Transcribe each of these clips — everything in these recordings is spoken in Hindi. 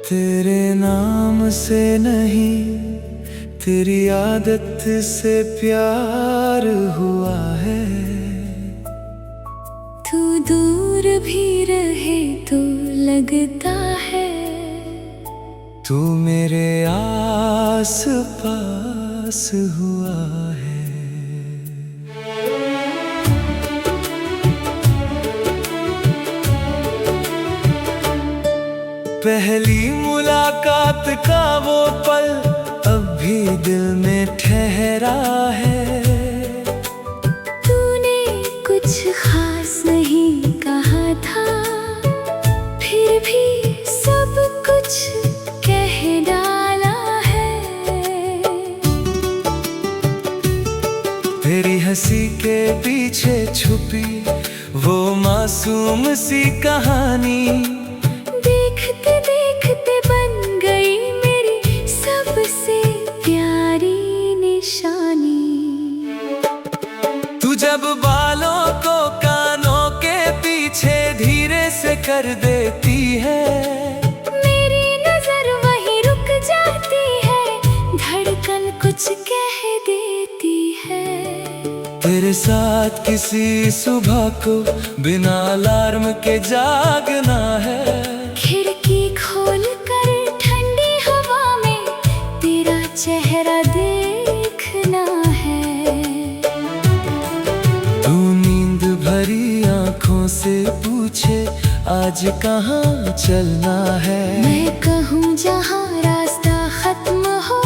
तेरे नाम से नहीं, तेरी आदत से प्यार हुआ है। तू दूर भी रहे तो लगता है, तू मेरे आस पास हुआ है। पहली मुलाकात का वो पल अब भी दिल में ठहरा है। तूने कुछ खास नहीं कहा था, फिर भी सब कुछ कह डाला है। तेरी हंसी के पीछे छुपी वो मासूम सी कहानी, देखते देखते बन गई मेरी सबसे प्यारी निशानी। तू जब बालों को कानों के पीछे धीरे से कर देती है, मेरी नजर वहीं रुक जाती है, धड़कन कुछ कह देती है। तेरे साथ किसी सुबह को बिना अलार्म के जागना है। खिड़की खोल कर ठंडी हवा में तेरा चेहरा देखना है। तू नींद भरी आंखों से पूछे आज कहाँ चलना है। मैं कहूँ जहाँ रास्ता खत्म हो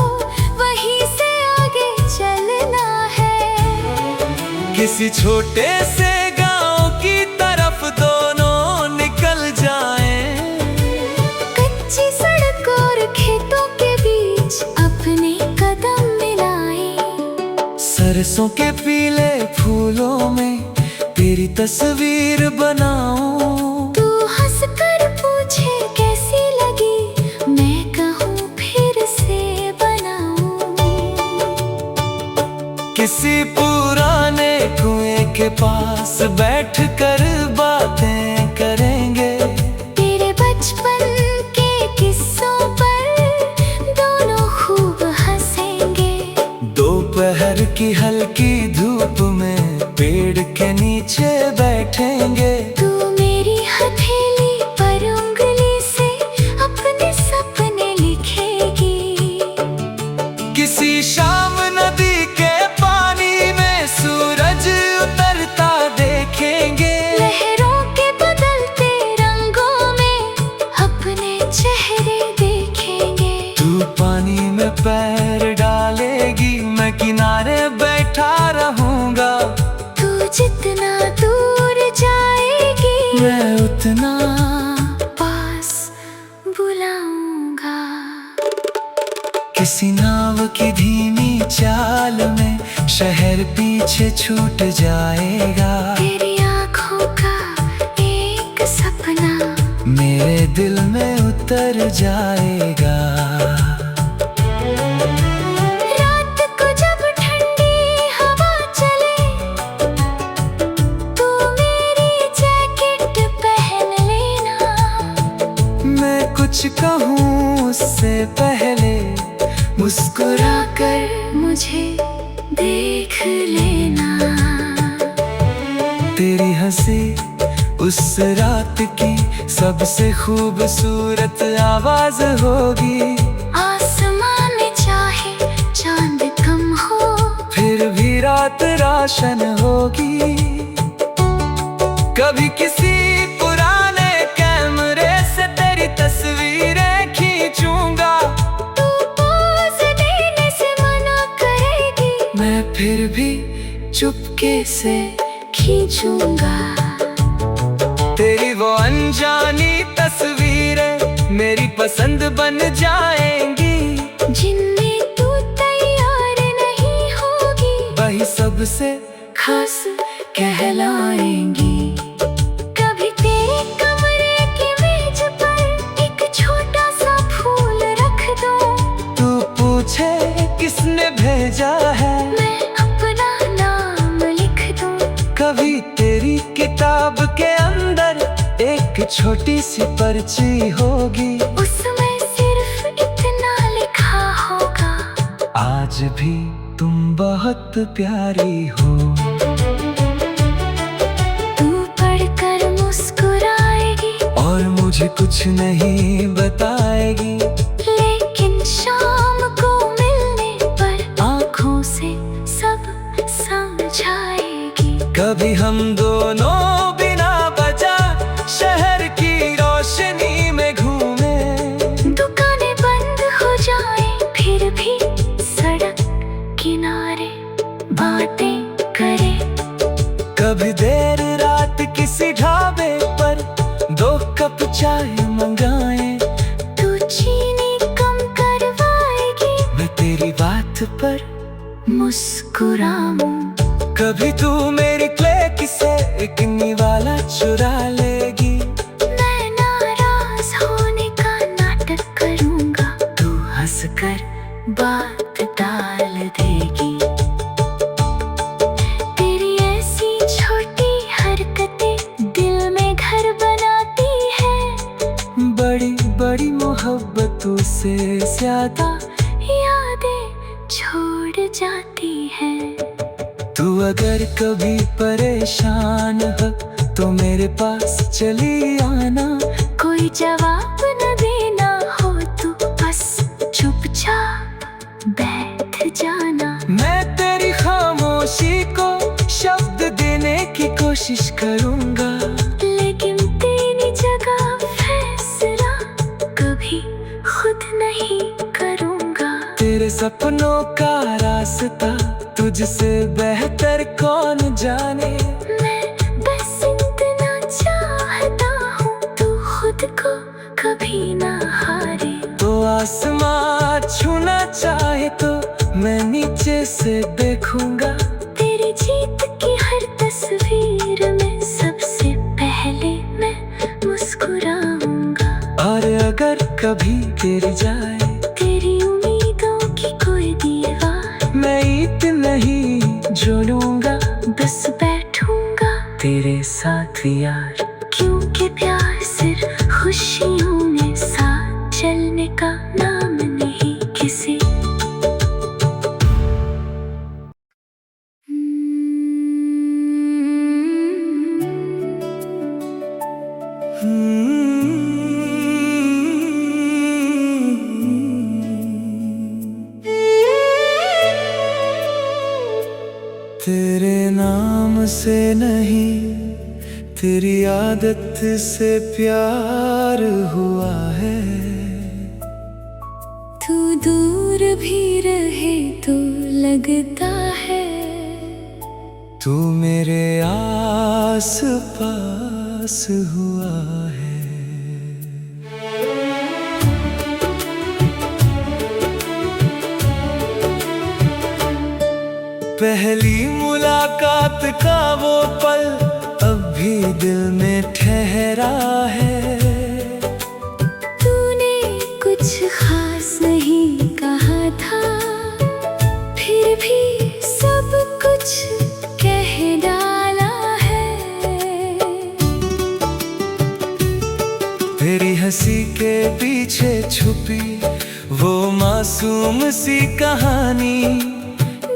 वहीं से आगे चलना है। किसी छोटे से गांव की तरफ दोनों निकल जाएं। कच्ची सड़क और खेतों के बीच अपने कदम मिलाएं। सरसों के पीले फूलों में तेरी तस्वीर बनाऊं। तू हंस कर पूछे कैसी लगी, मैं कहूँ फिर से बनाऊं। किसी पुराने कुएं के पास बैठ कर बातें करेंगे। तेरे बचपन के किस्सों पर दोनों खूब हंसेंगे। दोपहर की हल्की धूप में पेड़ के नीचे बैठेंगे। तू मेरी हथेली पर उंगली से अपने सपने लिखेगी। किसी शाम नदी के पानी में सूरज उतरता देखेंगे। लहरों के बदलते रंगों में अपने चेहरे देखेंगे। तू पानी में पैर डालेगी, मैं किनारे बैठा रहूंगा। तू जितना दूर जाएगी, मैं उतना पास बुलाऊंगा। किसी नाव की धीमी चाल में शहर पीछे छूट जाएगा। तेरी आँखों का एक सपना मेरे दिल में उतर जाएगा। रात को जब ठंडी हवा चले, तू मेरी जैकेट पहन लेना। मैं कुछ कहूँ उससे पहले मुस्कुरा कर मुझे देख लेना। तेरी हंसी उस रात की सबसे खूबसूरत आवाज होगी। आसमान में चाहे चांद कम हो, फिर भी रात रोशन होगी। कभी किसी पुराने कैमरे से तेरी तस्वीरें खींचूंगा। तू पोज देने से मना करेगी, मैं फिर भी चुपके से खींचूंगा। तेरी वो अनजानी तस्वीरें मेरी पसंद बन जाएंगी। जिनमें तू तैयार नहीं होगी, वही सबसे खास कहलाएंगी। कभी तेरे कमरे की मेज पर एक छोटा सा फूल रख दूं। तू पूछे किसने भेजा है, मैं अपना नाम लिख दूं। कभी तेरी किताब के अंदर एक छोटी सी पर्ची होगी। उसमें आज भी तुम बहुत प्यारी हो। तू पढ़कर मुस्कुराएगी और मुझे कुछ नहीं बताएगी, लेकिन शाम को मिलने पर आँखों से सब समझाएगी। कभी हम दोनों बिना वजह शहर की रोशनी में घूमे, दुकानें बंद हो जाएं फिर भी सड़क किनारे बातें करें। कभी देर रात किसी ढाबे पर 2 कप चाय मंगाएं, तू चीनी कम करवाएगी, मैं तेरी बात पर मुस्कुराऊं। कभी तू मेरी क्लिक से एक निवाला चुरा लेगी, मैं नाराज होने का नाटक करूंगा, तू हंसकर बात टाल देगी। तेरी ऐसी छोटी हरकतें दिल में घर बनाती है, बड़ी बड़ी मोहब्बतों से ज्यादा यादें छोड़ जाती है। तू अगर कभी परेशान हो तो मेरे पास चली आना, कोई जवाब न देना हो तो बस चुपचाप बैठ जाना। मैं तेरी खामोशी को शब्द देने की कोशिश करूंगा, लेकिन तेरी जगह फैसला कभी खुद नहीं करूंगा। तेरे सपनों का रास्ता तुझसे बेहतर कौन जाने, मैं बस इतना चाहता हूँ तू खुद को कभी ना हारे। तो आसमां छूना चाहे तो मैं नीचे से देखूंगा, तेरी जीत की हर तस्वीर में सबसे पहले मैं मुस्कुराऊंगा। और अगर कभी गिर जाए तेरी उम्मीदों की कोई दीवार, मैं ईट नहीं जोड़ूंगा, बस बैठूंगा तेरे साथ यार। क्योंकि प्यार सिर्फ खुशियों में साथ चलने का नाम नहीं किसी। तेरे नाम से नहीं तेरी आदत से प्यार हुआ है, तू दूर भी रहे तो लगता है, तू मेरे आस पास हुआ है। पहली मुलाकात का वो पल अब भी दिल में ठहरा है, तूने कुछ खास नहीं कहा था, फिर भी सब कुछ कह डाला है। तेरी हंसी के पीछे छुपी वो मासूम सी कहानी,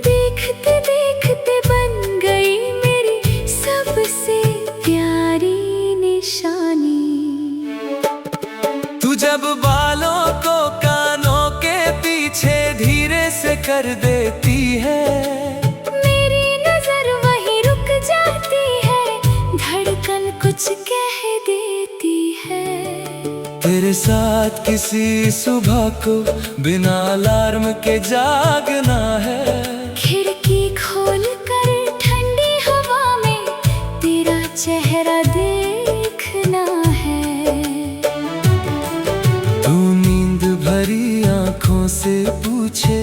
देखते देखते बन गई मेरी सबसे प्यारी निशानी। तू जब बालों को कानों के पीछे धीरे से कर देती है, मेरी नजर वहीं रुक जाती है, धड़कन कुछ कह देती है। तेरे साथ किसी सुबह को बिना अलार्म के जागना है, खिड़की खोल कर ठंडी हवा में तेरा चेहरा देखना है। तू नींद भरी आंखों से पूछे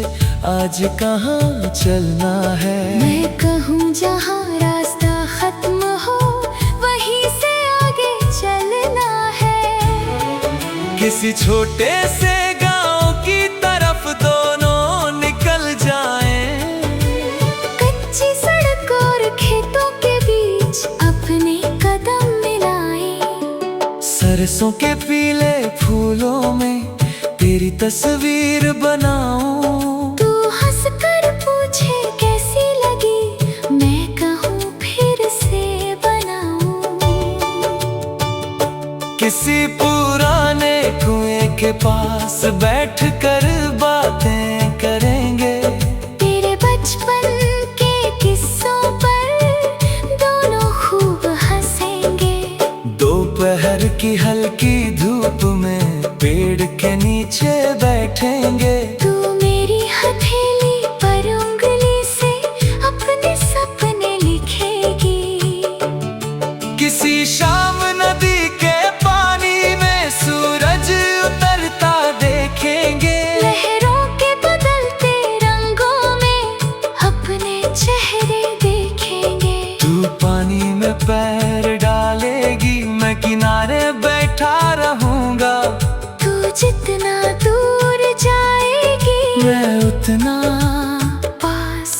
आज कहाँ चलना है, मैं कहूँ जहाँ रास्ता खत्म हो वहीं से आगे चलना है। किसी छोटे से गांव की तरफ दोनों निकल जाएं, कच्ची सड़क और खेतों के बीच अपने कदम मिलाएं। सरसों के पीले फूलों में तेरी तस्वीर बनाऊं, तू हंसकर किसी पुराने कुएं के पास बैठ कर बातें करेंगे। तेरे बचपन के किस्सों पर दोनों खूब हंसेंगे। दोपहर की हल्की धूप में पेड़ के नीचे बैठेंगे। तू मेरी हथेली पर उंगली से अपने सपने लिखेगी। किसी शाम नदी के पानी में सूरज उतरता देखेंगे। लहरों के बदलते रंगों में अपने चेहरे देखेंगे। तू पानी में पैर डालेगी, मैं किनारे बैठा रहूंगा। तू जितना दूर जाएगी मैं उतना पास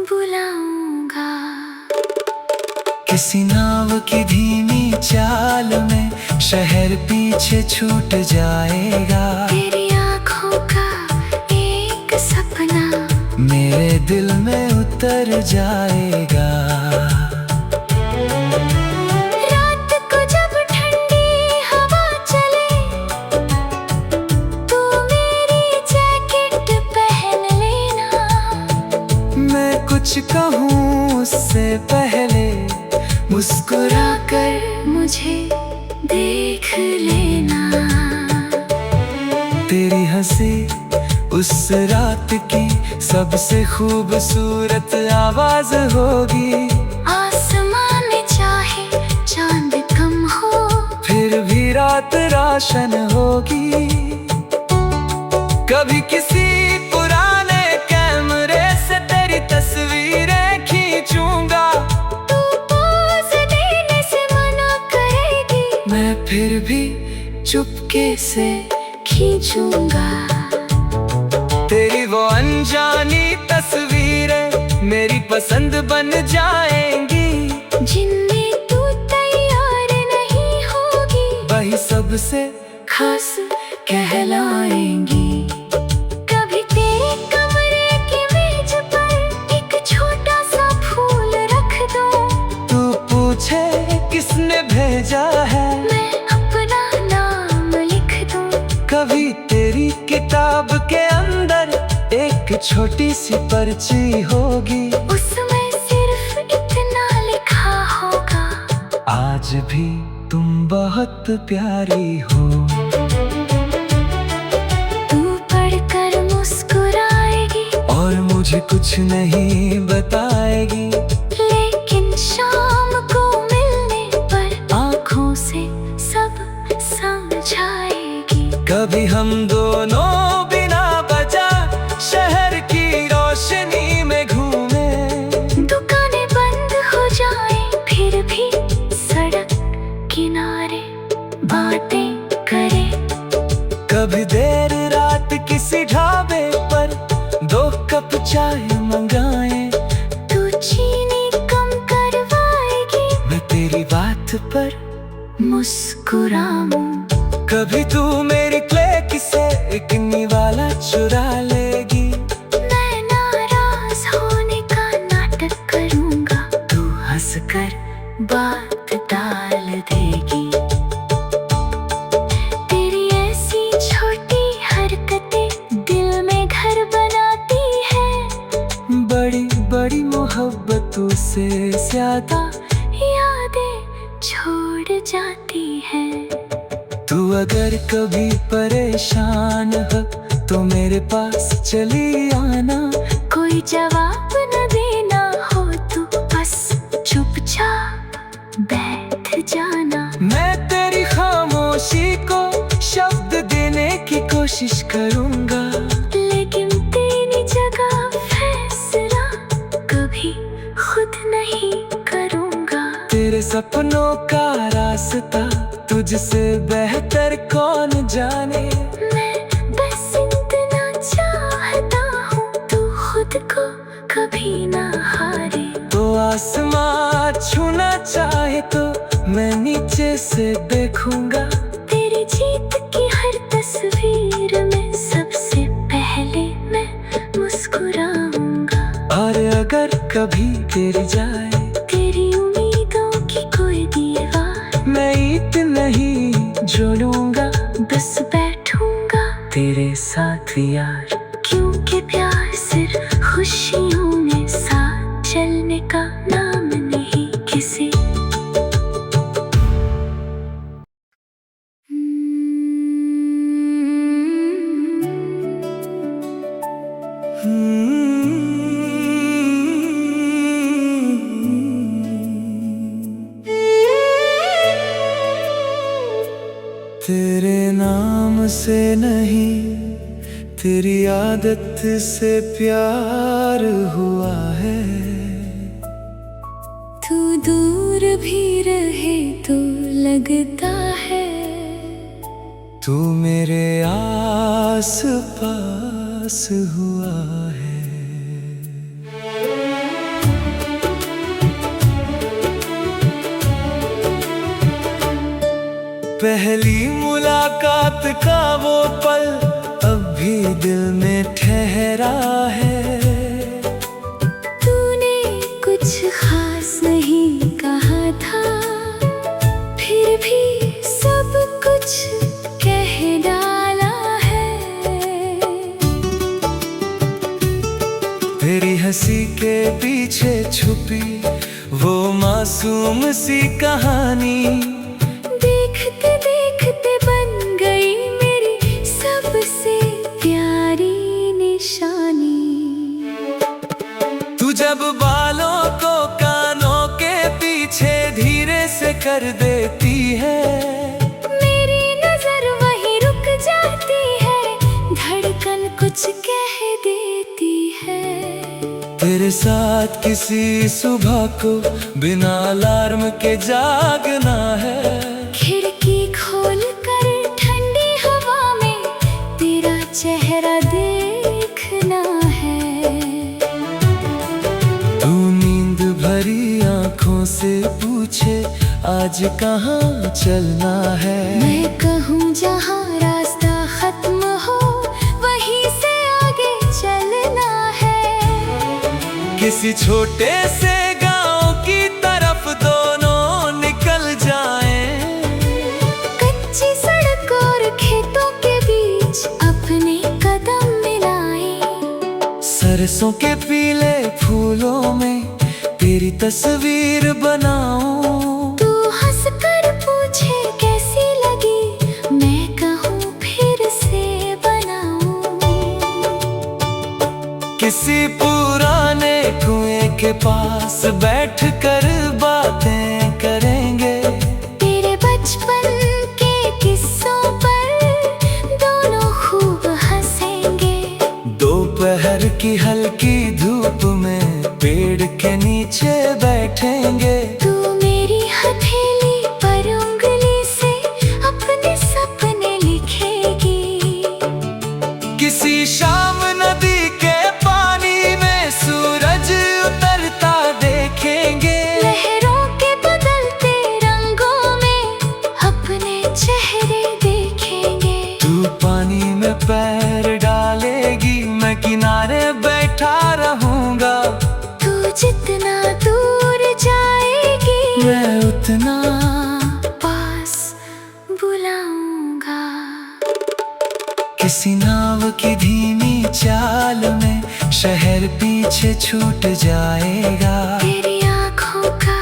बुलाऊंगा। किसी नाव की धीमी चाल में शहर पीछे छूट जाएगा। तेरी आँखों का एक सपना मेरे दिल में उतर जाएगा। रात को जब ठंडी हवा चले, तू मेरी जैकेट पहन लेना। मैं कुछ कहूँ उससे पहले मुस्कुरा कर मुझे देख लेना। तेरी हंसी उस रात की सबसे खूबसूरत आवाज होगी। आसमान में चाहे चांद कम हो, फिर भी रात रोशन होगी। कभी किसी पुराने कैमरे से तेरी तस्वीरें खींचूंगा। तू पोज देने से मना करेगी, मैं फिर भी चुपके से खींचूंगा। तेरी वो अनजानी तस्वीरें मेरी पसंद बन जाएंगी। जिनमें तू तैयार नहीं होगी, वही सबसे खास कहलाएंगी। कभी तेरे कमरे की मेज पर एक छोटा सा फूल रख दूं। तू पूछे किसने भेजा है, मैं अपना नाम लिख दूं। कभी तेरी किताब के अंदर एक छोटी सी पर्ची होगी। उसमें सिर्फ इतना लिखा होगा, आज भी तुम बहुत प्यारी हो। तू पढ़कर मुस्कुराएगी और मुझे कुछ नहीं बताएगी। लेकिन शाम को मिलने पर आँखों से सब समझाएगी। कभी हम दोनों बिना वजह शहर की रोशनी में घूमे। दुकानें बंद हो जाएं, फिर भी सड़क किनारे बातें करें। कभी देर रात किसी ढाबे पर 2 कप चाय मंगाएं। तू चीनी कम करवाएगी, मैं तेरी बात पर मुस्कुराऊं। कभी तू मेरी क्ले से एक निवाला चुरा लेगी। मैं नाराज होने का नाटक करूंगा, तू हंसकर बात टाल देगी। तेरी ऐसी छोटी हरकतें दिल में घर बनाती है। बड़ी बड़ी मोहब्बतों से ज्यादा यादें छोड़ जाती है। तू अगर कभी परेशान हो तो मेरे पास चली आना। कोई जवाब न देना हो तो बस चुपचाप बैठ जाना। मैं तेरी खामोशी को शब्द देने की कोशिश करूंगा। लेकिन तेरी जगह फैसला कभी खुद नहीं करूंगा। तेरे सपनों का रास्ता तुझसे बेहतर कौन जाने। मैं बस इतना चाहता हूँ तू खुद को कभी ना हारे। तो आसमां छूना चाहे तो मैं नीचे से देखूंगा। तेरी जीत की हर तस्वीर में सबसे पहले मैं मुस्कुराऊंगा। और अगर कभी गिर जाए तेरी उम्मीदों की कोई दीवार, मैं ईट नहीं तेरे साथ यार। क्योंकि प्यार सिर्फ खुशियों में साथ चलने का नाम नहीं किसी। तेरे नाम से नहीं, तेरी आदत से प्यार हुआ है। तू दूर भी रहे तो लगता है तू मेरे आस पास हुआ है। पहली मुलाकात का वो पल अब भी दिल में ठहरा है। तूने कुछ खास नहीं कहा था, फिर भी सब कुछ कह डाला है। तेरी हंसी के पीछे छुपी वो मासूम सी कहानी, देखते देखते बन गई मेरी सबसे प्यारी निशानी। तू जब बालों को कानों के पीछे धीरे से कर देती है, मेरी नजर वहीं रुक जाती है, धड़कन कुछ कह देती है। तेरे साथ किसी सुबह को बिना अलार्म के जागना है। खिड़की खोल कर ठंडी हवा में तेरा चेहरा देखना है। तू नींद भरी आंखों से पूछे आज कहाँ चलना है। मैं कहूँ जहाँ रास्ता खत्म हो वहीं से आगे चलना है। किसी छोटे से गांव की तरफ दोनों निकल जाएं। कच्ची सड़क और खेतों के बीच अपने कदम मिलाएं। सरसों के पीले फूलों में तेरी तस्वीर बनाऊं। तू हंस कर पूछे कैसी लगी, मैं कहूँ फिर से बनाऊं। किसी पुराने कुएं के पास बैठ कर बातें करेंगे। तेरे बचपन के किस्सों पर दोनों खूब हंसेंगे। दोपहर की हल्की धूप में पेड़ के नीचे बैठेंगे। तू मेरी हथेली पर उंगली से अपने सपने लिखेगी। किसी शाम नदी के पानी में सूरज उतरता देखेंगे। लहरों के बदलते रंगों में अपने चेहरे देखेंगे। तू पानी में पैर डालेगी, मैं किनारे बैठा रहूंगा। तू जितना दूर जाएगी मैं उतना पास बुलाऊंगा। किसी नाव की धीमी चाल में शहर पीछे छूट जाएगा। तेरी आँखों का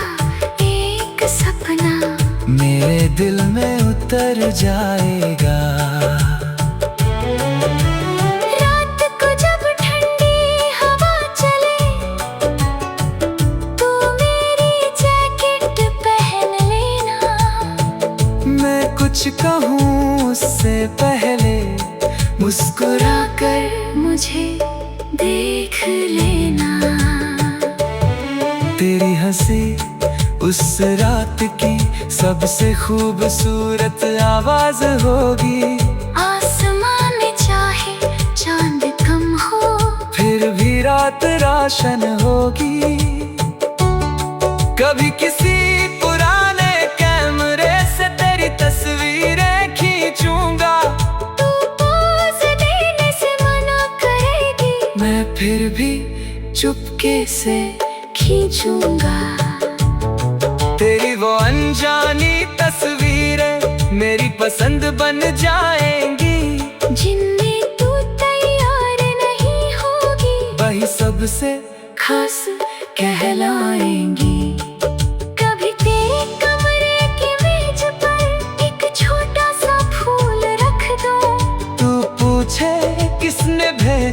एक सपना मेरे दिल में उतर जाएगा। रात को जब ठंडी हवा चले, तू मेरी जैकेट पहन लेना। मैं कुछ कहूँ उससे पहले मुस्कुरा कर मुझे देख लेना। तेरी हंसी उस रात की सबसे खूबसूरत आवाज होगी। आसमां में चाहे चांद कम हो, फिर भी रात रोशन होगी। कभी किसी पुराने कैमरे से तेरी तस्वीरें खींचूंगा। तू पोज देने से मना करेगी, मैं फिर भी चुपके से खींचूंगा। तेरी वो अनजानी तस्वीरें मेरी पसंद बन जाएंगी। जिनमें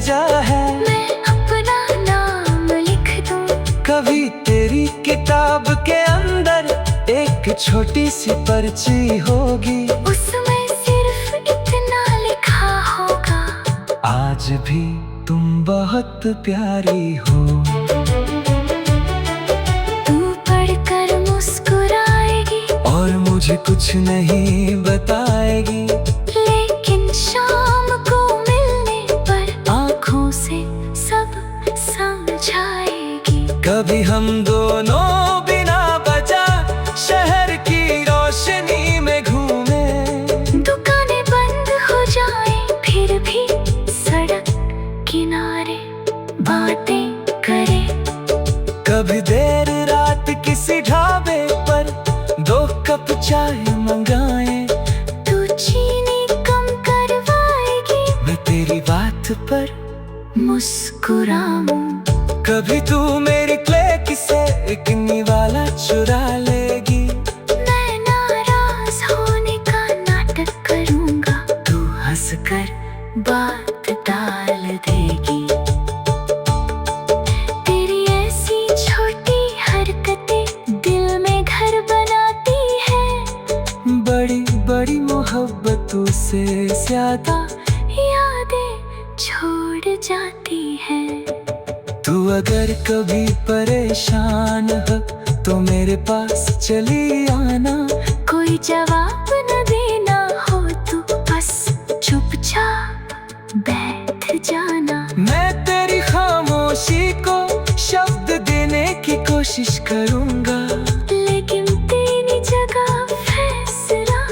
भेजा है। मैं अपना नाम लिख दूं। कभी तेरी किताब के अंदर एक छोटी सी पर्ची होगी, उसमें सिर्फ इतना लिखा होगा, आज भी तुम बहुत प्यारी हो। तू पढ़कर मुस्कुराएगी और मुझे कुछ नहीं बताएगी, लेकिन शाम को मिलने पर आँखों से सब समझाएगी। कभी हम दोनों बिना वजह शहर की रोशनी में घूमे, दुकानें बंद हो जाएं फिर भी सड़क किनारे बातें करें। कभी देर रात किसी ढाबे पर 2 कप चाय मंगाएं, तू चीनी कम करवाएगी, मैं तेरी बात पर मुस्कुराऊं। कभी तू मेरी क्ले से एक निवाला चुरा लेगी, मैं नाराज होने का नाटक करूंगा, तू हंसकर बात टाल देगी। तेरी ऐसी छोटी हरकतें दिल में घर बनाती है, बड़ी बड़ी मोहब्बतों से ज्यादा यादें छोड़ जाती है। तू अगर कभी परेशान हो तो मेरे पास चली आना, कोई जवाब न देना हो तो बस चुपचाप बैठ जाना। मैं तेरी खामोशी को शब्द देने की कोशिश करूंगा, लेकिन तेरी जगह फैसला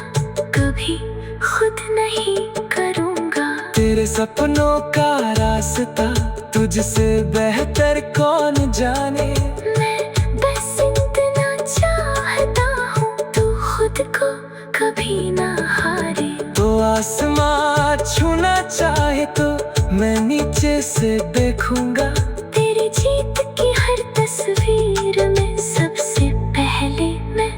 कभी खुद नहीं करूंगा। तेरे सपनों का रास्ता तुझसे बेहतर कौन जाने, मैं बस इतना चाहता हूँ तू खुद को कभी ना हारे। तो आसमां छूना चाहे तो मैं नीचे से देखूंगा, तेरी जीत की हर तस्वीर में सबसे पहले मैं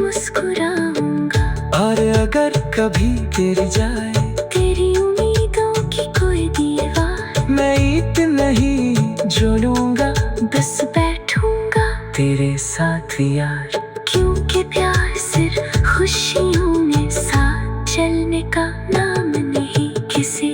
मुस्कुराऊंगा। और अगर कभी गिर जाए तेरी उम्मीदों की कोई दीवार, मैं ईट नहीं जोड़ूंगा, बस बैठूंगा तेरे साथ यार। क्योंकि प्यार सिर्फ खुशियों में साथ चलने का नाम नहीं किसी।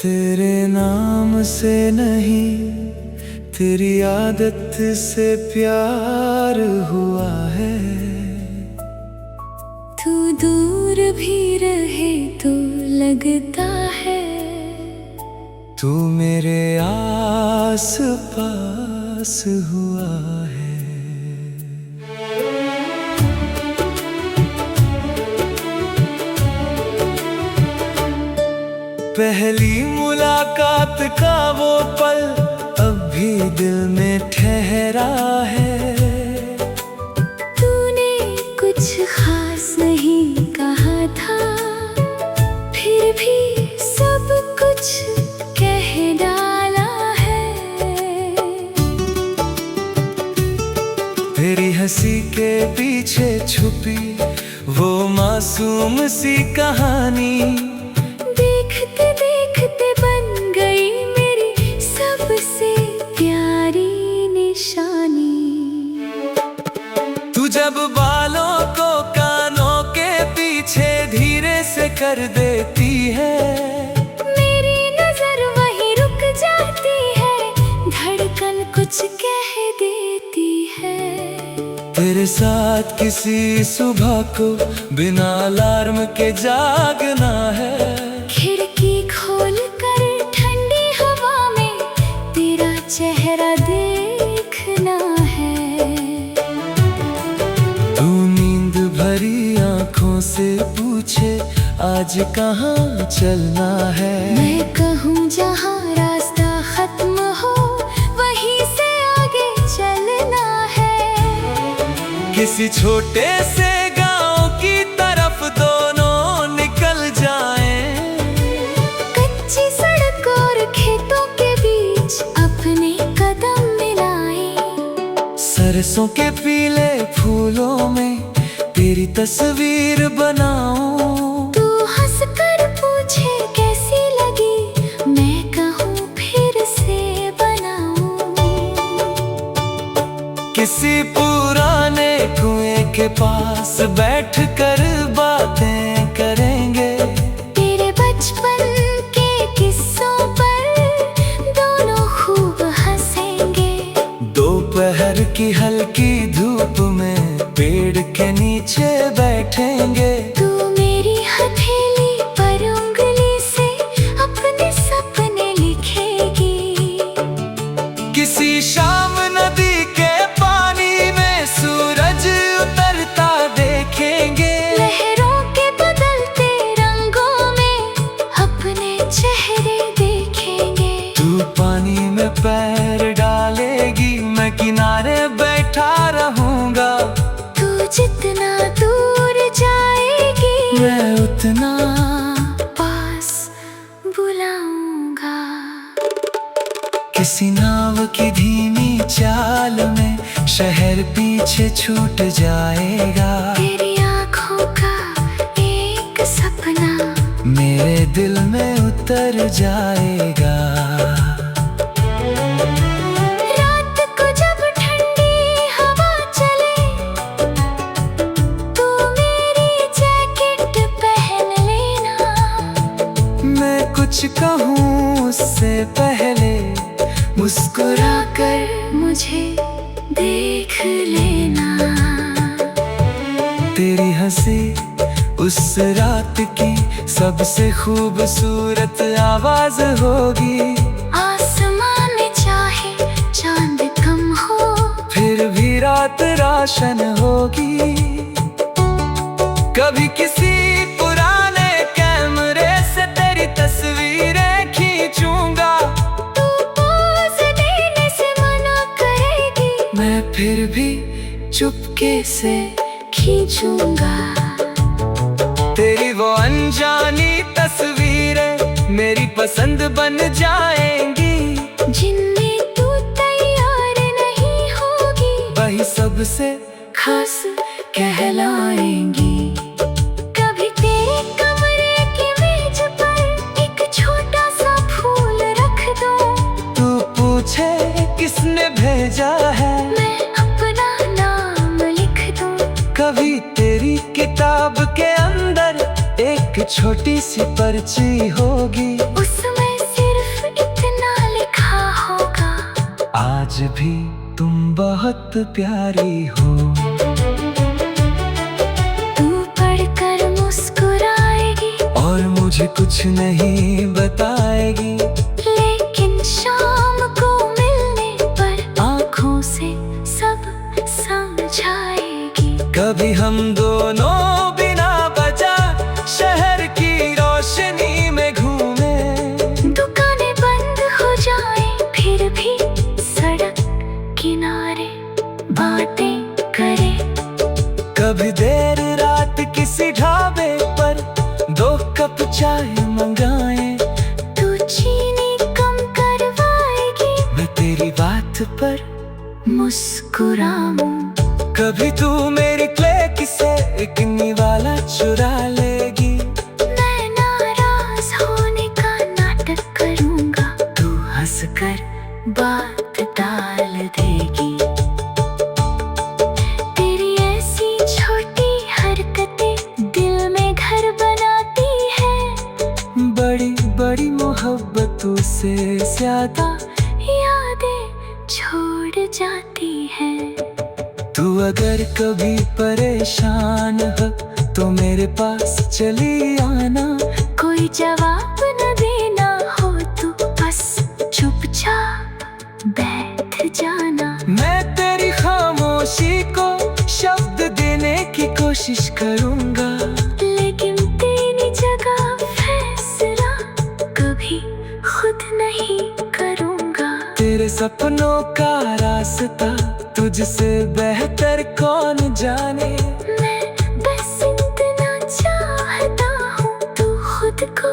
तेरे नाम से नहीं तेरी आदत से प्यार हुआ है, तू दूर भी रहे तो लगता है, तू मेरे आस पास हुआ है। पहली मुलाकात का वो पल अब भी दिल में ठहरा है, तूने कुछ खास नहीं कहा था, फिर भी सब कुछ कह डाला है। तेरी हंसी के पीछे छुपी वो मासूम सी कहानी, देखते देखते बन गई मेरी सबसे प्यारी निशानी। तू जब बालों को कानों के पीछे धीरे से कर देती है, मेरी नजर वहीं रुक जाती है, धड़कन कुछ कह देती है। तेरे साथ किसी सुबह को बिना अलार्म के जागना है, खिड़की खोल कर ठंडी हवा में तेरा चेहरा देखना है। तू नींद भरी आंखों से पूछे आज कहाँ चलना है, मैं कहूँ जहाँ रास्ता खत्म हो वहीं से आगे चलना है। किसी छोटे से गांव की तरफ दोनों निकल जाएं, सरसों के पीले फूलों में तेरी तस्वीर बनाऊं। तू हंस कर पूछे कैसी लगी, मैं कहूँ फिर से बनाऊं। किसी पुराने कुएं के पास बैठ कर बातें करेंगे, तेरे बचपन के किस्सों पर दोनों खूब हंसेंगे। दोपहर की हल्की धूप में पेड़ के नीचे बैठेंगे। तू मेरी हथेली पर उंगली से अपने सपने लिखेगी। किसी शाम नदी के पानी में सूरज उतरता देखेंगे। लहरों के बदलते रंगों में अपने चेहरे देखेंगे। तू पानी में पैर डालेगी, मैं किनारे बैठा रहूंगा। तू जितना दूर जाएगी, मैं उतना पास बुलाऊंगा। किसी नाव की धीमी चाल में शहर पीछे छूट जाएगा। तेरी आँखों का एक सपना मेरे दिल में उतर जाएगा। रात को जब ठंडी हवा चले, तू मेरी जैकेट पहन लेना। मैं कुछ कहूँ उससे पहले मुस्कुरा कर मुझे देख लेना। तेरी हंसी उस रात की सबसे खूबसूरत आवाज होगी। आसमान में चाहे चांद कम हो, फिर भी रात रोशन होगी। कभी किसी पुराने कैमरे से तेरी तस्वीरें खींचूंगा। तू पोज देने से मना करेगी, मैं फिर भी चुपके से खींचूंगा। तेरी वो अनजानी तस्वीरें मेरी पसंद बन जाएंगी। जिनमें तू तैयार नहीं होगी, वही सबसे खास कहलाएंगी। कभी तेरे कमरे की मेज पर एक छोटा सा फूल रख दूं। तू पूछे किसने भेजा है, मैं अपना नाम लिख दूं। कभी तेरी किताब के अंदर एक छोटी सी पर्ची होगी। उसमें सिर्फ इतना लिखा होगा, आज भी तुम बहुत प्यारी हो। तू पढ़कर मुस्कुराएगी और मुझे कुछ नहीं बताएगी। लेकिन शाम को मिलने पर आँखों से सब समझाएगी। कभी हम दोनों बिना वजह शहर की रोशनी में घूमे। दुकानें बंद हो जाएं, फिर भी सड़क किनारे बातें करें। कभी देर रात किसी ढाबे पर 2 कप चाय मंगाएं। तू चीनी कम करवाएगी, मैं तेरी बात पर मुस्कुराऊं। कभी तू मेरी क्ले से एक निवाला चुरा लेगी। मैं नाराज होने का नाटक करूंगा, तू हंसकर बात टाल देगी। तेरी ऐसी छोटी हरकतें दिल में घर बनाती है। बड़ी बड़ी मोहब्बतों से ज्यादा यादें छोड़ जाती है। तू अगर कभी परेशान हो तो मेरे पास चली आना। कोई जवाब न देना हो तो बस चुपचाप बैठ जाना। मैं तेरी खामोशी को शब्द देने की कोशिश करूंगा। लेकिन तेरी जगह फैसला कभी खुद नहीं करूंगा। तेरे सपनों का रास्ता तुझसे बेहतर कौन जाने। मैं बस इतना चाहता हूँ तू खुद को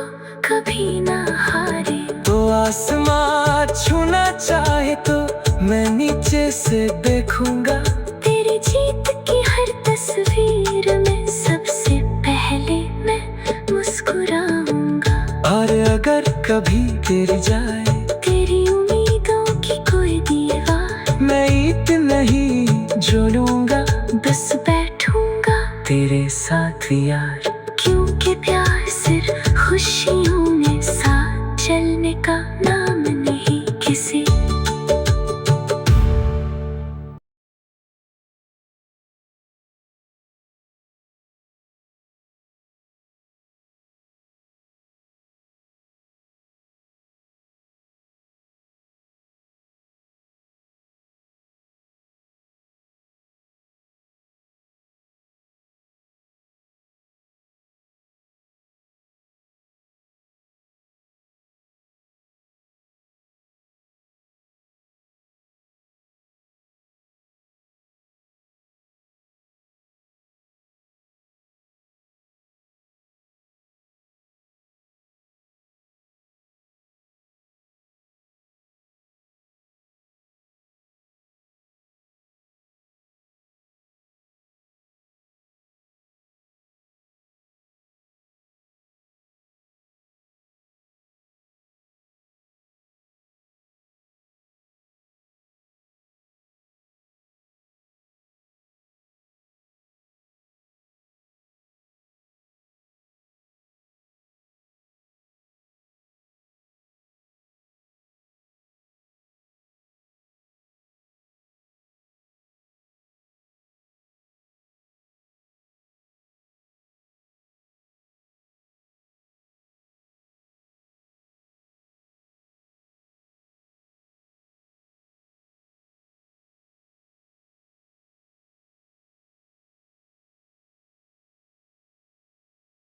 कभी ना हारे। तो आसमां छूना चाहे तो मैं नीचे से देखूंगा। मुस्कुराऊंगा। और अगर कभी गिर जाए तेरी उम्मीदों की कोई दीवार, मैं ईट नहीं जोड़ूंगा, बस बैठूंगा तेरे साथ यार। क्योंकि प्यार सिर्फ खुशी